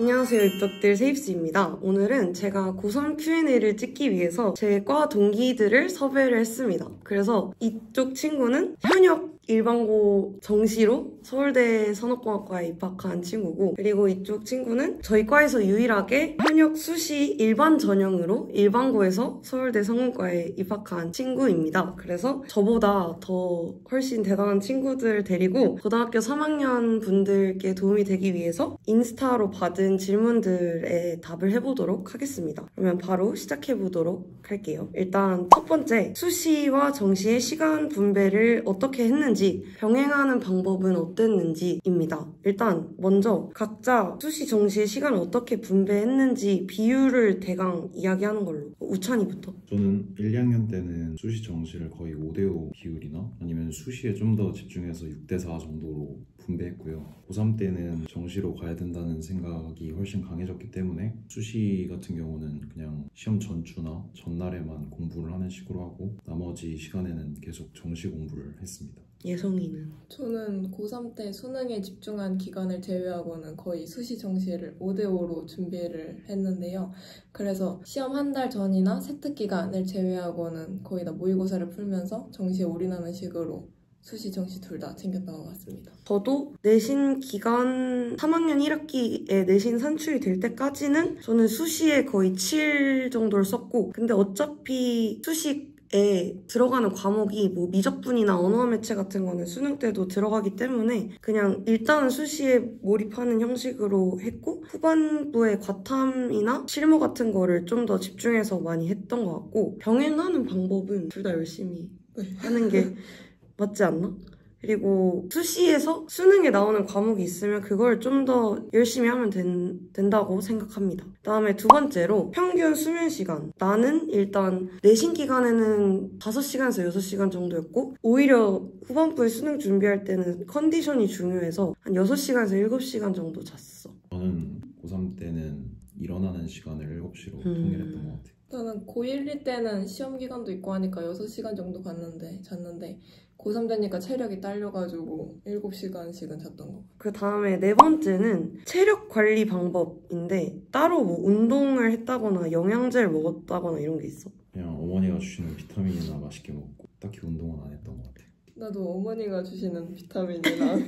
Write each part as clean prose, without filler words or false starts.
안녕하세요, 입덕들 세입스입니다. 오늘은 제가 고3 Q&A를 찍기 위해서 제 과 동기들을 섭외를 했습니다. 그래서 이쪽 친구는 현역 일반고 정시로 서울대 산업공학과에 입학한 친구고, 그리고 이쪽 친구는 저희 과에서 유일하게 현역 수시 일반 전형으로 일반고에서 서울대 성공과에 입학한 친구입니다. 그래서 저보다 더 훨씬 대단한 친구들 데리고 고등학교 3학년 분들께 도움이 되기 위해서 인스타로 받은 질문들에 답을 해보도록 하겠습니다. 그러면 바로 시작해보도록 할게요. 일단 첫 번째, 수시와 정시의 시간 분배를 어떻게 했는지, 병행하는 방법은 어땠는지입니다. 일단 먼저 각자 수시 정시의 시간을 어떻게 분배했는지 비율을 대강 이야기하는 걸로. 우찬이부터. 저는 1, 2학년 때는 수시 정시를 거의 5대5 비율이나 아니면 수시에 좀 더 집중해서 6대4 정도로 분배했고요. 고3 때는 정시로 가야 된다는 생각이 훨씬 강해졌기 때문에 수시 같은 경우는 그냥 시험 전주나 전날에만 공부를 하는 식으로 하고 나머지 시간에는 계속 정시 공부를 했습니다. 예성이는? 저는 고3 때 수능에 집중한 기간을 제외하고는 거의 수시 정시를 5대5로 준비를 했는데요. 그래서 시험 한 달 전이나 세특 기간을 제외하고는 거의 다 모의고사를 풀면서 정시에 올인하는 식으로 수시, 정시 둘 다 챙겼던 것 같습니다. 저도 내신 기간 3학년 1학기에 내신 산출이 될 때까지는 저는 수시에 거의 7 정도를 썼고, 근데 어차피 수시에 들어가는 과목이 뭐 미적분이나 언어와 매체 같은 거는 수능 때도 들어가기 때문에 그냥 일단은 수시에 몰입하는 형식으로 했고, 후반부에 과탐이나 실무 같은 거를 좀 더 집중해서 많이 했던 것 같고, 병행하는 방법은 둘 다 열심히 하는 게 맞지 않나? 그리고 수시에서 수능에 나오는 과목이 있으면 그걸 좀 더 열심히 하면 된다고 생각합니다. 다음에 두 번째로 평균 수면 시간. 나는 일단 내신 기간에는 5시간에서 6시간 정도였고, 오히려 후반부에 수능 준비할 때는 컨디션이 중요해서 한 6시간에서 7시간 정도 잤어. 저는 고3 때는 일어나는 시간을 7시로 통일했던 것 같아요. 저는 고1, 2 때는 시험 기간도 있고 하니까 6시간 정도 잤는데 고3 되니까 체력이 딸려가지고 7시간씩은 잤던 것 같아요. 그 다음에 네 번째는 체력 관리 방법인데, 따로 뭐 운동을 했다거나 영양제를 먹었다거나 이런 게 있어? 그냥 어머니가 주시는 비타민이나 맛있게 먹고 딱히 운동은 안 했던 것 같아요. 나도 어머니가 주시는 비타민이나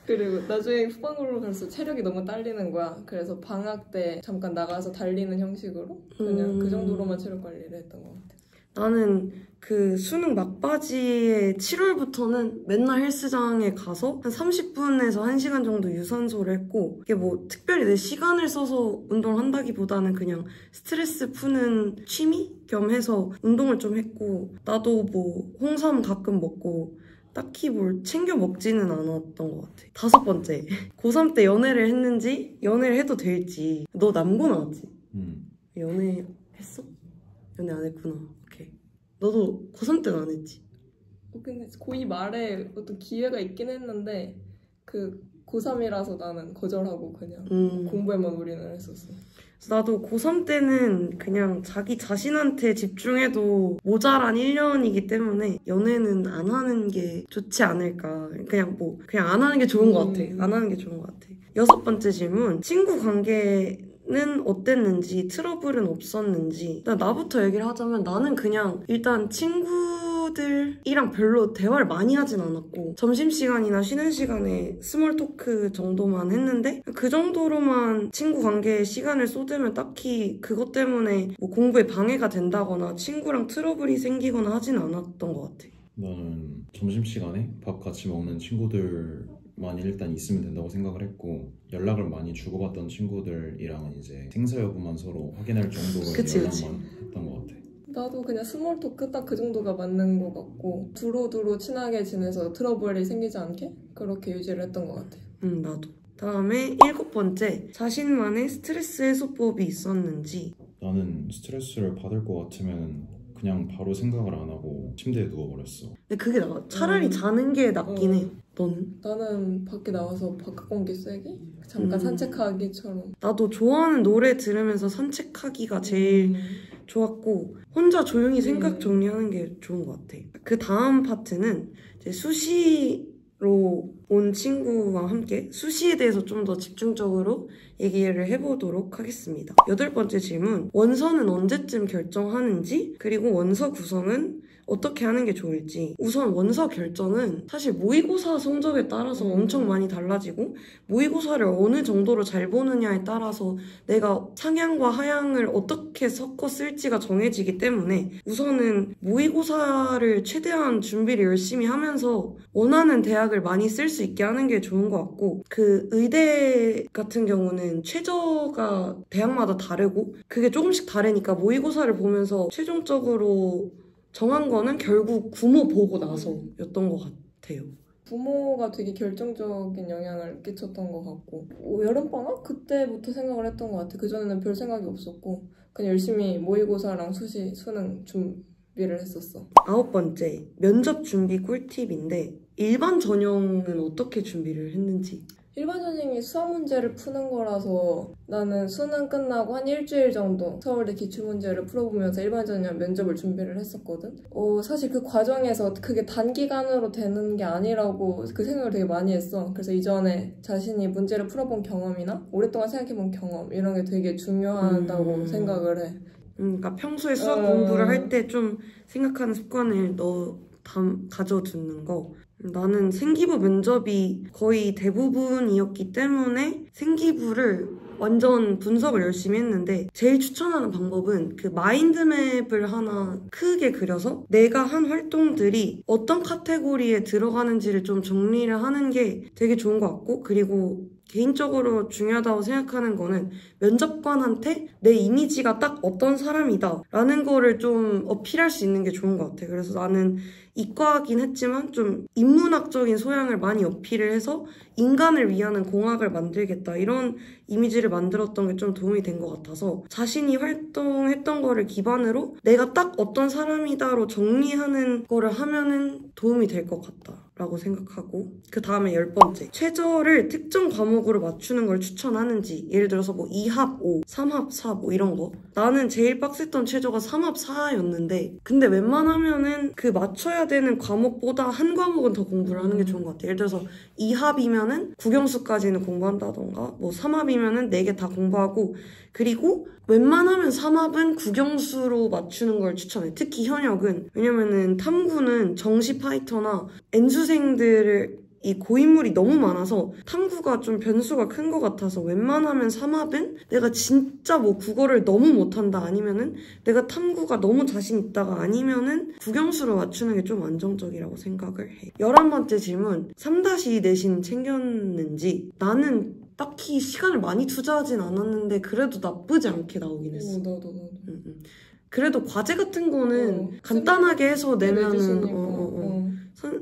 그리고 나중에 후반으로 갈수록 체력이 너무 딸리는 거야. 그래서 방학 때 잠깐 나가서 달리는 형식으로 그냥 그 정도로만 체력 관리를 했던 것 같아. 나는 그 수능 막바지에 7월부터는 맨날 헬스장에 가서 한 30분에서 1시간 정도 유산소를 했고, 이게 뭐 특별히 내 시간을 써서 운동을 한다기보다는 그냥 스트레스 푸는 취미 겸 해서 운동을 좀 했고, 나도 뭐 홍삼 가끔 먹고 딱히 뭘 챙겨 먹지는 않았던 것 같아. 다섯 번째, 고3 때 연애를 했는지, 연애를 해도 될지. 너 남고 나왔지? 연애 했어? 연애 안 했구나. 오케이. 너도 고3 때는 안 했지? 근데 고2 말에 어떤 기회가 있긴 했는데 그 고3이라서 나는 거절하고 그냥 공부에만 올인을 했었어. 나도 고3 때는 그냥 자기 자신한테 집중해도 모자란 1년이기 때문에 연애는 안 하는 게 좋지 않을까. 그냥 안 하는 게 좋은 것 같아. 안 하는 게 좋은 것 같아. 여섯 번째 질문. 친구 관계는 어땠는지, 트러블은 없었는지. 나부터 얘기를 하자면 나는 그냥 일단 친구들이랑 별로 대화를 많이 하진 않았고, 점심시간이나 쉬는 시간에 스몰 토크 정도만 했는데, 그 정도로만 친구 관계에 시간을 쏟으면 딱히 그것 때문에 뭐 공부에 방해가 된다거나 친구랑 트러블이 생기거나 하진 않았던 것 같아. 나는 점심시간에 밥 같이 먹는 친구들만 일단 있으면 된다고 생각을 했고, 연락을 많이 주고받던 친구들이랑은 이제 생사 여부만 서로 확인할 정도로 연락만 했던 것 같아. 나도 그냥 스몰 토크 딱 그 정도가 맞는 것 같고, 두루두루 친하게 지내서 트러블이 생기지 않게 그렇게 유지를 했던 것 같아. 나도. 다음에 일곱 번째, 자신만의 스트레스 해소법이 있었는지. 나는 스트레스를 받을 것 같으면 그냥 바로 생각을 안 하고 침대에 누워버렸어. 근데 그게 나아. 차라리 자는 게 낫긴 해. 너는? 나는 밖에 나가서 바깥 공기 쐬기? 잠깐 산책하기처럼. 나도 좋아하는 노래 들으면서 산책하기가 제일 좋았고, 혼자 조용히 생각 정리하는 게 좋은 것 같아. 그 다음 파트는 이제 수시 온 친구와 함께 수시에 대해서 좀 더 집중적으로 얘기를 해보도록 하겠습니다. 8번째 질문, 원서는 언제쯤 결정하는지, 그리고 원서 구성은 어떻게 하는 게 좋을지. 우선 원서 결정은 사실 모의고사 성적에 따라서 엄청 많이 달라지고 모의고사를 어느 정도로 잘 보느냐에 따라서 내가 상향과 하향을 어떻게 섞어 쓸지가 정해지기 때문에 우선은 모의고사를 최대한 준비를 열심히 하면서 원하는 대학을 많이 쓸 수 있게 하는 게 좋은 것 같고, 그 의대 같은 경우는 최저가 대학마다 다르고 그게 조금씩 다르니까 모의고사를 보면서 최종적으로 정한 거는 결국 부모 보고 나서였던 것 같아요. 부모가 되게 결정적인 영향을 끼쳤던 것 같고, 여름방학? 그때부터 생각을 했던 것 같아. 그전에는 별 생각이 없었고 그냥 열심히 모의고사랑 수시, 수능 준비를 했었어. 9번째, 면접 준비 꿀팁인데 일반 전형은 어떻게 준비를 했는지. 일반 전형이 수학 문제를 푸는 거라서 나는 수능 끝나고 한 일주일 정도 서울대 기출문제를 풀어보면서 일반 전형 면접을 준비를 했었거든. 사실 그 과정에서 그게 단기간으로 되는 게 아니라고 그 생각을 되게 많이 했어. 그래서 이전에 자신이 문제를 풀어본 경험이나 오랫동안 생각해본 경험 이런 게 되게 중요하다고 생각을 해. 그러니까 평소에 수학 공부를 할 때 좀 생각하는 습관을 가져두는 거. 나는 생기부 면접이 거의 대부분이었기 때문에 생기부를 완전 분석을 열심히 했는데, 제일 추천하는 방법은 그 마인드맵을 하나 크게 그려서 내가 한 활동들이 어떤 카테고리에 들어가는지를 좀 정리를 하는 게 되게 좋은 것 같고, 그리고 개인적으로 중요하다고 생각하는 거는 면접관한테 내 이미지가 딱 어떤 사람이다 라는 거를 좀 어필할 수 있는 게 좋은 것 같아. 그래서 나는 이과긴 했지만 좀 인문학적인 소양을 많이 어필을 해서 인간을 위하는 공학을 만들겠다 이런 이미지를 만들었던 게 좀 도움이 된 것 같아서, 자신이 활동했던 거를 기반으로 내가 딱 어떤 사람이다로 정리하는 거를 하면은 도움이 될 것 같다 라고 생각하고, 그 다음에 10번째, 최저를 특정 과목으로 맞추는 걸 추천하는지. 예를 들어서 뭐 2합 5, 3합 4 뭐 이런 거. 나는 제일 빡셌던 최저가 3합 4였는데 근데 웬만하면은 그 맞춰야 되는 과목보다 한 과목은 더 공부를 하는 게 좋은 것 같아요. 예를 들어서 2합이면은 국영수까지는 공부한다던가, 뭐 3합이면은 4개 다 공부하고, 그리고 웬만하면 3합은 국영수로 맞추는 걸 추천해. 특히 현역은. 왜냐면은 탐구는 정시 파이터나 N수생들을 이 고인물이 너무 많아서 탐구가 좀 변수가 큰 것 같아서 웬만하면 3합은 내가 진짜 뭐 국어를 너무 못한다 아니면은 내가 탐구가 너무 자신 있다가 아니면은 국영수로 맞추는 게 좀 안정적이라고 생각을 해. 11번째 질문, 3-2 내신 챙겼는지. 나는 딱히 시간을 많이 투자하진 않았는데 그래도 나쁘지 않게 나오긴 했어. 나도. 그래도 과제 같은 거는 간단하게 해서 내면은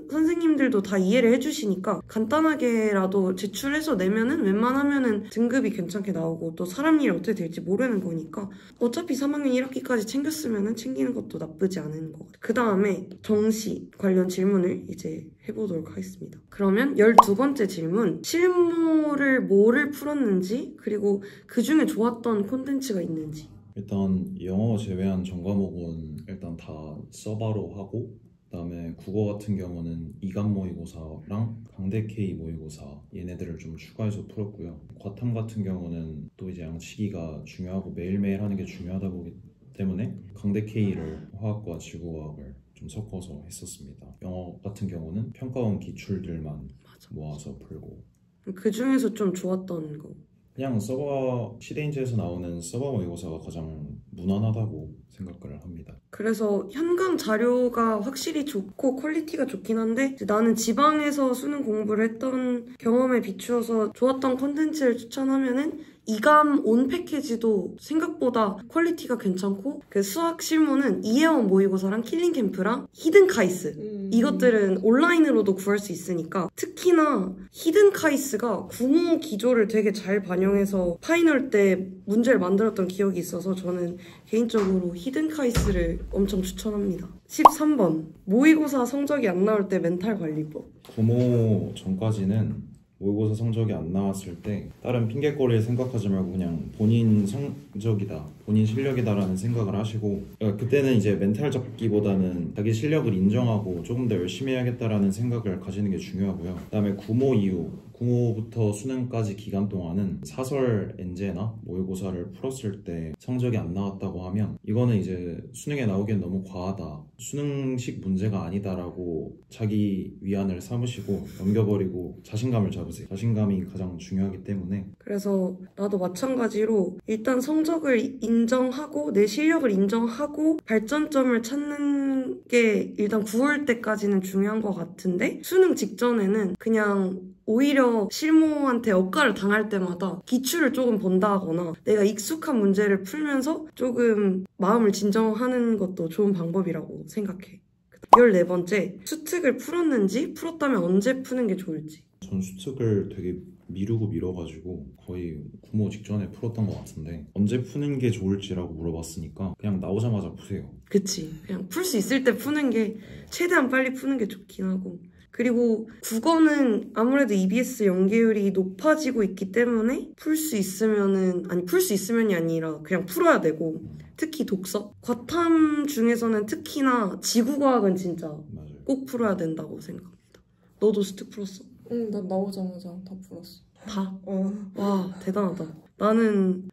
선생님들도 다 이해를 해주시니까 간단하게라도 제출해서 내면은 웬만하면은 등급이 괜찮게 나오고, 또 사람 일이 어떻게 될지 모르는 거니까 어차피 3학년 1학기까지 챙겼으면은 챙기는 것도 나쁘지 않은 것 같아요. 그 다음에 정시 관련 질문을 이제 해보도록 하겠습니다. 그러면 12번째 질문, 실무를 뭐를 풀었는지, 그리고 그 중에 좋았던 콘텐츠가 있는지. 일단 영어 제외한 전 과목은 일단 다 서바로 하고, 그다음에 국어 같은 경우는 2감 모의고사랑 강대 K 모의고사 얘네들을 좀 추가해서 풀었고요. 과탐 같은 경우는 또 이제 양치기가 중요하고 매일매일 하는 게 중요하다 보기 때문에 강대 K를 화학과 지구과학을 좀 섞어서 했었습니다. 영어 같은 경우는 평가원 기출들만 모아서 풀고. 그 중에서 좀 좋았던 거. 그냥 서버 시대인지에서 나오는 서버 모의고사가 가장 무난하다고 생각을 합니다. 그래서 현강 자료가 확실히 좋고 퀄리티가 좋긴 한데, 나는 지방에서 수능 공부를 했던 경험에 비추어서 좋았던 콘텐츠를 추천하면은 2감 온 패키지도 생각보다 퀄리티가 괜찮고, 그 수학 실무는 이혜원 모의고사랑 킬링 캠프랑 히든 카이스 이것들은 온라인으로도 구할 수 있으니까, 특히나 히든 카이스가 구모 기조를 되게 잘 반영해서 파이널 때 문제를 만들었던 기억이 있어서 저는 개인적으로 히든 카이스를 엄청 추천합니다. 13번, 모의고사 성적이 안 나올 때 멘탈 관리법. 구모 전까지는 모의고사 성적이 안 나왔을 때 다른 핑계거리를 생각하지 말고 그냥 본인 성적이다, 본인 실력이다라는 생각을 하시고, 그때는 이제 멘탈 잡기보다는 자기 실력을 인정하고 조금 더 열심히 해야겠다라는 생각을 가지는 게 중요하고요. 그다음에 구모 이후, 구모부터 수능까지 기간 동안은 사설 엔제나 모의고사를 풀었을 때 성적이 안 나왔다고 하면 이거는 이제 수능에 나오기엔 너무 과하다, 수능식 문제가 아니다라고 자기 위안을 삼으시고 넘겨버리고 자신감을 잡으세요. 자신감이 가장 중요하기 때문에. 그래서 나도 마찬가지로 일단 성적을 인정하고 내 실력을 인정하고 발전점을 찾는 게 일단 9월 때까지는 중요한 것 같은데, 수능 직전에는 그냥 오히려 실무한테 억가를 당할 때마다 기출을 조금 본다거나 내가 익숙한 문제를 풀면서 조금 마음을 진정하는 것도 좋은 방법이라고 생각해. 14번째, 수특을 풀었는지, 풀었다면 언제 푸는 게 좋을지. 전 수특을 되게 미루고 미뤄가지고 거의 구모 직전에 풀었던 것 같은데, 언제 푸는 게 좋을지라고 물어봤으니까 그냥 나오자마자 푸세요. 그치. 그냥 풀 수 있을 때 푸는 게, 최대한 빨리 푸는 게 좋긴 하고. 그리고 국어는 아무래도 EBS 연계율이 높아지고 있기 때문에 풀 수 있으면이 아니라 그냥 풀어야 되고, 특히 독서. 과탐 중에서는 특히나 지구과학은 진짜 맞아요. 꼭 풀어야 된다고 생각합니다. 너도 수특 풀었어? 응, 나 나오자마자 다 풀었어. 다? 와, 대단하다.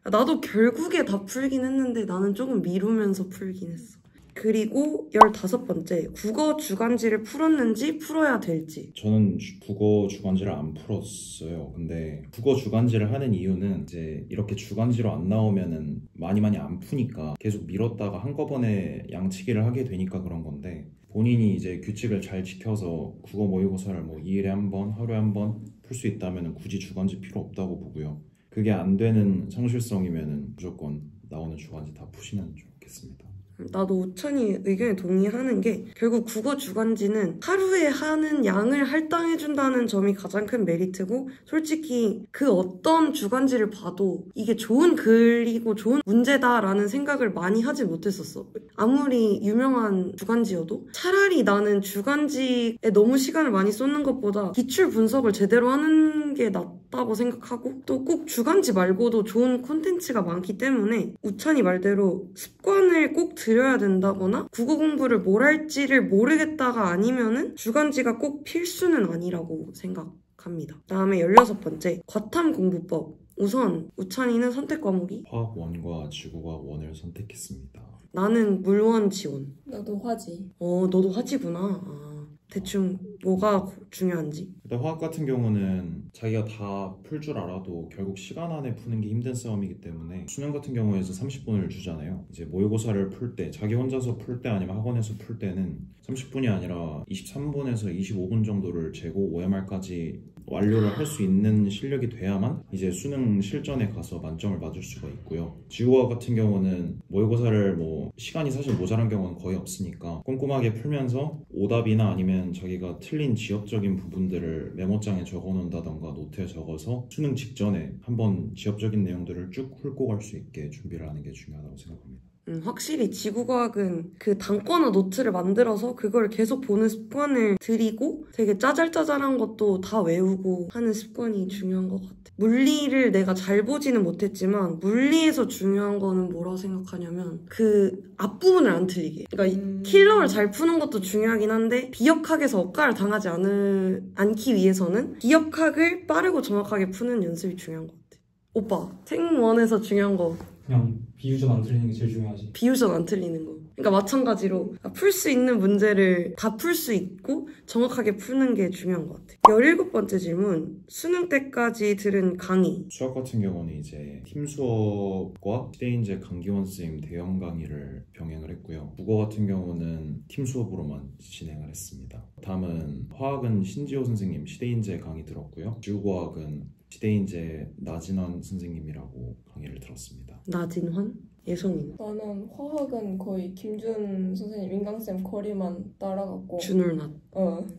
나도 결국에 다 풀긴 했는데 나는 조금 미루면서 풀긴 했어. 그리고 15번째, 국어 주간지를 풀었는지 풀어야 될지. 저는 국어 주간지를 안 풀었어요. 근데 국어 주간지를 하는 이유는 이제 이렇게 주간지로 안 나오면은 많이 안 푸니까 계속 미뤘다가 한꺼번에 양치기를 하게 되니까 그런 건데, 본인이 이제 규칙을 잘 지켜서 국어 모의고사를 뭐 2일에 한 번, 하루에 한 번 풀 수 있다면 굳이 주간지 필요 없다고 보고요. 그게 안 되는 성실성이면은 무조건 나오는 주간지 다 푸시면 좋겠습니다. 나도 우찬이 의견에 동의하는 게, 결국 국어 주간지는 하루에 하는 양을 할당해준다는 점이 가장 큰 메리트고, 솔직히 그 어떤 주간지를 봐도 이게 좋은 글이고 좋은 문제다라는 생각을 많이 하지 못했었어. 아무리 유명한 주간지여도 차라리 나는 주간지에 너무 시간을 많이 쏟는 것보다 기출 분석을 제대로 하는 게 낫다고 생각하고, 또 꼭 주간지 말고도 좋은 콘텐츠가 많기 때문에 우찬이 말대로 습관을 꼭 들여야 된다거나 국어 공부를 뭘 할지를 모르겠다가 아니면은 주간지가 꼭 필수는 아니라고 생각합니다. 다음에 16번째, 과탐 공부법. 우선 우찬이는 선택 과목이? 화학 1과 지구과학 1을 선택했습니다. 나는 물원 지원. 나도 화지. 너도 화지구나. 대충 뭐가 중요한지. 일단 화학 같은 경우는 자기가 다 풀 줄 알아도 결국 시간 안에 푸는 게 힘든 싸움이기 때문에, 수능 같은 경우에서 30분을 주잖아요. 이제 모의고사를 풀 때, 자기 혼자서 풀 때 아니면 학원에서 풀 때는 30분이 아니라 23분에서 25분 정도를 재고 OMR까지 완료를 할 수 있는 실력이 돼야만 이제 수능 실전에 가서 만점을 맞을 수가 있고요. 지구과학 같은 경우는 모의고사를 시간이 사실 모자란 경우는 거의 없으니까 꼼꼼하게 풀면서 오답이나 아니면 자기가 틀린 지엽적인 부분들을 메모장에 적어놓는다던가 노트에 적어서 수능 직전에 한번 지엽적인 내용들을 쭉 훑고 갈 수 있게 준비를 하는 게 중요하다고 생각합니다. 확실히 지구과학은 그 단권화 노트를 만들어서 그걸 계속 보는 습관을 들이고, 되게 짜잘짜잘한 것도 다 외우고 하는 습관이 중요한 것 같아. 물리를 내가 잘 보지는 못했지만 물리에서 중요한 거는 뭐라고 생각하냐면 그 앞부분을 안 틀리게. 그러니까 킬러를 잘 푸는 것도 중요하긴 한데, 비역학에서 억가를 당하지 않기 위해서는 비역학을 빠르고 정확하게 푸는 연습이 중요한 것 같아. 오빠, 생원에서 중요한 거. 그냥 비유전 안 틀리는 게 제일 중요하지. 비유전 안 틀리는 거. 그러니까 마찬가지로 풀 수 있는 문제를 다 풀 수 있고 정확하게 푸는 게 중요한 것 같아요. 17번째 질문. 수능 때까지 들은 강의. 수학 같은 경우는 이제 팀 수업과 시대인재 강기원 쌤 대형 강의를 병행을 했고요. 국어 같은 경우는 팀 수업으로만 진행을 했습니다. 다음은 화학은 신지호 선생님 시대인재 강의 들었고요. 지구과학은 시대인재 나진환 선생님이라고 강의를 들었습니다. 나진환? 예성이는? 나는 화학은 거의 김준 선생님 인강쌤 거리만 따라갔고, 준울낫.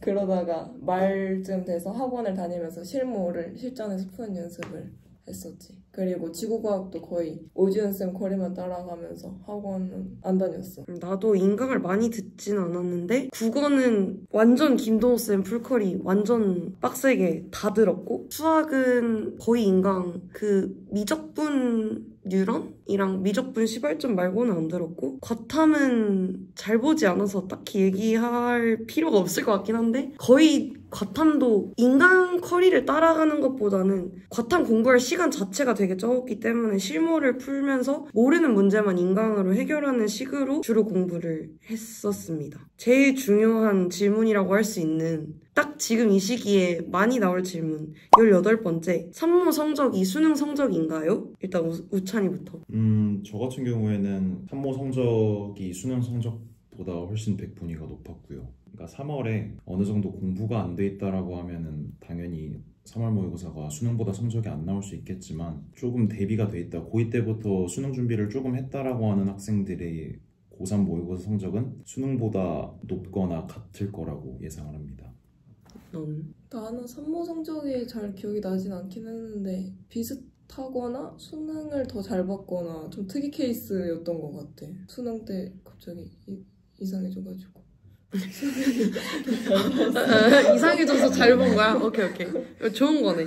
그러다가 말쯤 돼서 학원을 다니면서 실무를 실전에서 푸는 연습을 했었지. 그리고 지구과학도 거의 오지은쌤 거리만 따라가면서 학원은 안 다녔어. 나도 인강을 많이 듣진 않았는데 국어는 완전 김동호쌤 풀커리 완전 빡세게 다 들었고 수학은 거의 인강 그 미적분 뉴런이랑 미적분 시발점 말고는 안 들었고 과탐은 잘 보지 않아서 딱히 얘기할 필요가 없을 것 같긴 한데 거의 과탐도 인강 커리를 따라가는 것보다는 과탐 공부할 시간 자체가 되게 적었기 때문에 실무를 풀면서 모르는 문제만 인강으로 해결하는 식으로 주로 공부를 했었습니다. 제일 중요한 질문이라고 할 수 있는 딱 지금 이 시기에 많이 나올 질문 18번째 산모 성적이 수능 성적인가요? 일단 우찬이부터. 저 같은 경우에는 산모 성적이 수능 성적보다 훨씬 백분위가 높았고요. 그러니까 3월에 어느 정도 공부가 안 돼 있다라고 하면은 당연히 3월 모의고사가 수능보다 성적이 안 나올 수 있겠지만 조금 대비가 돼 있다. 고2 때부터 수능 준비를 조금 했다라고 하는 학생들의 고3 모의고사 성적은 수능보다 높거나 같을 거라고 예상을 합니다. 나는 산모 성적이 잘 기억이 나진 않긴 했는데 비슷하거나 수능을 더 잘 봤거나 좀 특이 케이스였던 것 같아. 수능 때 갑자기 이상해져가지고. 이상해져서 잘 본 거야? 오케이. 좋은 거네.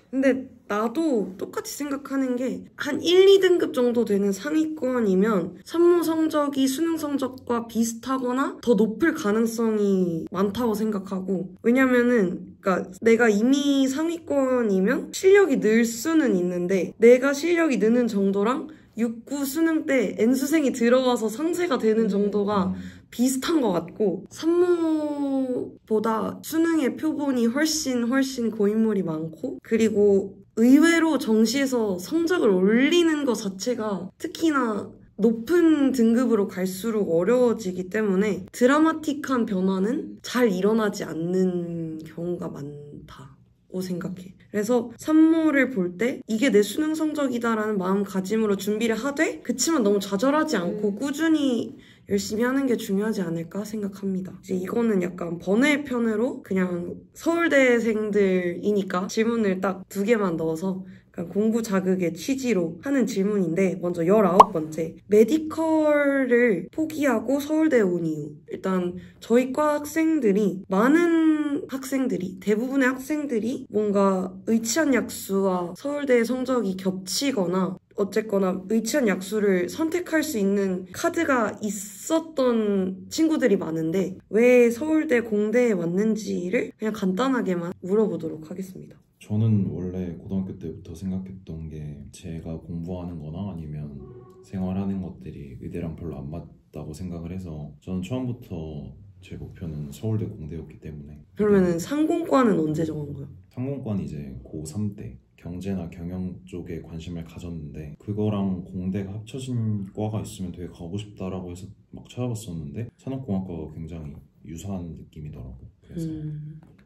근데 나도 똑같이 생각하는 게 한 1, 2등급 정도 되는 상위권이면 산모 성적이 수능 성적과 비슷하거나 더 높을 가능성이 많다고 생각하고 왜냐면은 그러니까 내가 이미 상위권이면 실력이 늘 수는 있는데 내가 실력이 느는 정도랑 6, 9 수능 때 N수생이 들어와서 상쇄가 되는 정도가 비슷한 것 같고 산모보다 수능의 표본이 훨씬 고인물이 많고 그리고 의외로 정시에서 성적을 올리는 것 자체가 특히나 높은 등급으로 갈수록 어려워지기 때문에 드라마틱한 변화는 잘 일어나지 않는 경우가 많다고 생각해. 그래서 산모를 볼 때 이게 내 수능 성적이다라는 마음가짐으로 준비를 하되 그치만 너무 좌절하지 않고 꾸준히 열심히 하는 게 중요하지 않을까 생각합니다. 이제 이거는 약간 번외편으로 그냥 서울대생들이니까 질문을 딱 2개만 넣어서 공부 자극의 취지로 하는 질문인데 먼저 19번째 메디컬을 포기하고 서울대에 온 이유. 일단 저희 과 학생들이 많은 학생들이 대부분의 학생들이 뭔가 의치한 약수와 서울대의 성적이 겹치거나 어쨌거나 의치한 약수를 선택할 수 있는 카드가 있었던 친구들이 많은데 왜 서울대 공대에 왔는지를 그냥 간단하게만 물어보도록 하겠습니다. 저는 원래 고등학교 때부터 생각했던 게 제가 공부하는 거나 아니면 생활하는 것들이 의대랑 별로 안 맞다고 생각을 해서 저는 처음부터 제 목표는 서울대 공대였기 때문에. 그러면은 상공과는 언제 정한 거야? 상공과는 이제 고3 때 경제나 경영 쪽에 관심을 가졌는데 그거랑 공대가 합쳐진 과가 있으면 되게 가고 싶다라고 해서 막 찾아봤었는데 산업공학과가 굉장히 유사한 느낌이더라고. 그래서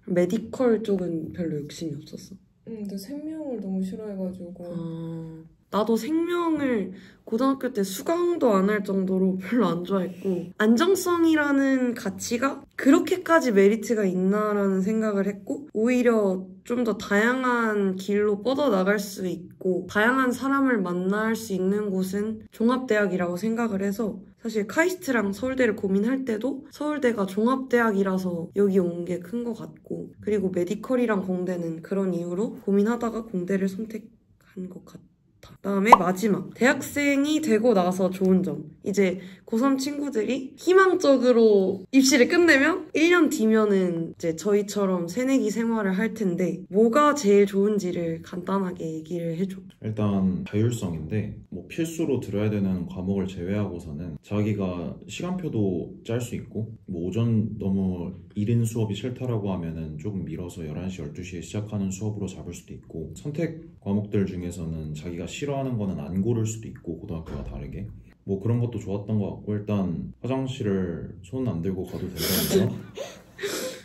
메디컬 쪽은 별로 욕심이 없었어. 근데 생명을 너무 싫어해가지고. 나도 생명을 고등학교 때 수강도 안 할 정도로 별로 안 좋아했고 안정성이라는 가치가 그렇게까지 메리트가 있나라는 생각을 했고 오히려 좀 더 다양한 길로 뻗어나갈 수 있고 다양한 사람을 만날 수 있는 곳은 종합대학이라고 생각을 해서 사실 카이스트랑 서울대를 고민할 때도 서울대가 종합대학이라서 여기 온 게 큰 것 같고 그리고 메디컬이랑 공대는 그런 이유로 고민하다가 공대를 선택한 것 같아. 그다음에 마지막 대학생이 되고 나서 좋은 점. 이제 고3 친구들이 희망적으로 입시를 끝내면 1년 뒤면은 이제 저희처럼 새내기 생활을 할 텐데 뭐가 제일 좋은지를 간단하게 얘기를 해줘. 일단 자율성인데 뭐 필수로 들어야 되는 과목을 제외하고서는 자기가 시간표도 짤 수 있고 뭐 오전 너무 이른 수업이 싫다라고 하면은 조금 미뤄서 11시, 12시에 시작하는 수업으로 잡을 수도 있고 선택 과목들 중에서는 자기가 싫어하는 거는 안 고를 수도 있고 고등학교와 다르게 뭐 그런 것도 좋았던 것 같고 일단 화장실을 손 안 들고 가도 된다는 거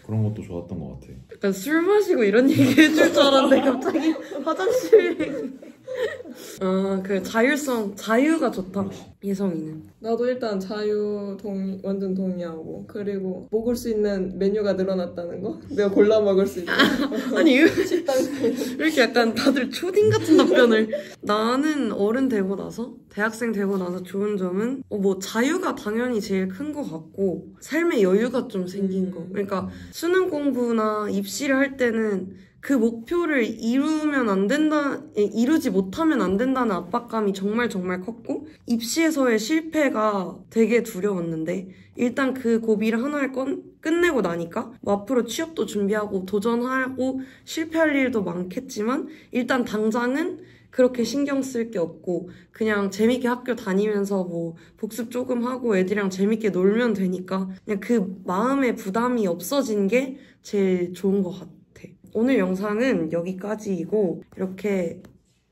그런 것도 좋았던 것 같아. 약간 술 마시고 이런 얘기 해줄 줄 알았는데 갑자기 화장실 아, 그 자율성, 자유가 좋다. 그렇지. 예성이는. 나도 일단 완전 동의하고 그리고 먹을 수 있는 메뉴가 늘어났다는 거? 내가 골라 먹을 수 있다. 아니, 왜 식당 이렇게 약간 다들 초딩 같은 답변을. 나는 어른 되고 나서, 대학생 되고 나서 좋은 점은, 뭐, 자유가 당연히 제일 큰 것 같고, 삶의 여유가 좀 생긴 거. 그러니까, 수능 공부나 입시를 할 때는 그 목표를 이루지 못하면 안 된다는 압박감이 정말 정말 컸고, 입시에서의 실패가 되게 두려웠는데, 일단 그 고비를 하나를 끝내고 나니까, 뭐 앞으로 취업도 준비하고 도전하고 실패할 일도 많겠지만, 일단 당장은 그렇게 신경 쓸 게 없고, 그냥 재밌게 학교 다니면서 뭐 복습 조금 하고 애들이랑 재밌게 놀면 되니까, 그냥 그 마음의 부담이 없어진 게 제일 좋은 것 같아. 오늘 영상은 여기까지이고 이렇게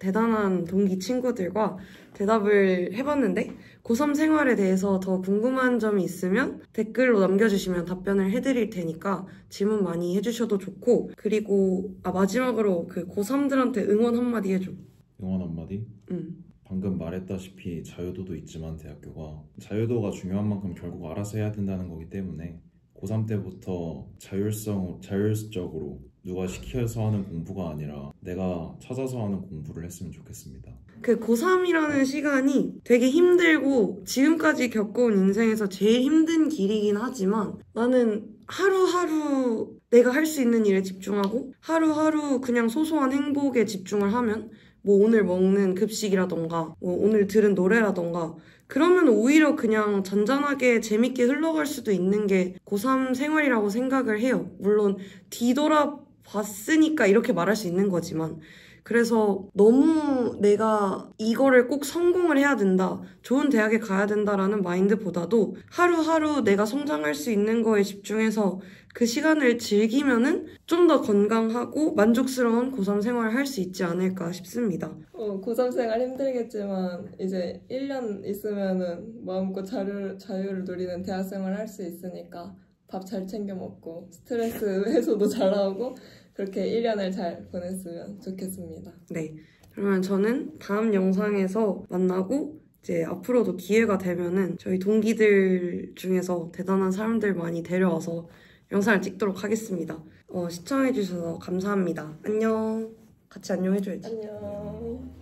대단한 동기 친구들과 대답을 해봤는데 고3 생활에 대해서 더 궁금한 점이 있으면 댓글로 남겨주시면 답변을 해드릴 테니까 질문 많이 해주셔도 좋고 그리고 마지막으로 그 고3들한테 응원 한마디 해줘. 응원 한마디? 방금 말했다시피 자유도도 있지만 대학교가 자유도가 중요한 만큼 결국 알아서 해야 된다는 거기 때문에 고3 때부터 자율적으로 누가 시켜서 하는 공부가 아니라 내가 찾아서 하는 공부를 했으면 좋겠습니다. 그 고3이라는 시간이 되게 힘들고 지금까지 겪어온 인생에서 제일 힘든 길이긴 하지만 나는 하루하루 내가 할 수 있는 일에 집중하고 하루하루 그냥 소소한 행복에 집중을 하면 뭐 오늘 먹는 급식이라던가 뭐 오늘 들은 노래라던가 그러면 오히려 그냥 잔잔하게 재밌게 흘러갈 수도 있는 게 고3 생활이라고 생각을 해요. 물론 뒤돌아봤으니까 이렇게 말할 수 있는 거지만 그래서 너무 내가 이거를 꼭 성공을 해야 된다, 좋은 대학에 가야 된다라는 마인드보다도 하루하루 내가 성장할 수 있는 거에 집중해서 그 시간을 즐기면은 좀 더 건강하고 만족스러운 고3 생활을 할 수 있지 않을까 싶습니다. 고3 생활 힘들겠지만 이제 1년 있으면은 마음껏 자유를 누리는 대학 생활을 할 수 있으니까 밥 잘 챙겨 먹고 스트레스 해소도 잘하고 그렇게 1년을 잘 보냈으면 좋겠습니다. 네, 그러면 저는 다음 영상에서 만나고 이제 앞으로도 기회가 되면은 저희 동기들 중에서 대단한 사람들 많이 데려와서 영상을 찍도록 하겠습니다. 시청해주셔서 감사합니다. 안녕. 같이 안녕 해줘야지. 안녕.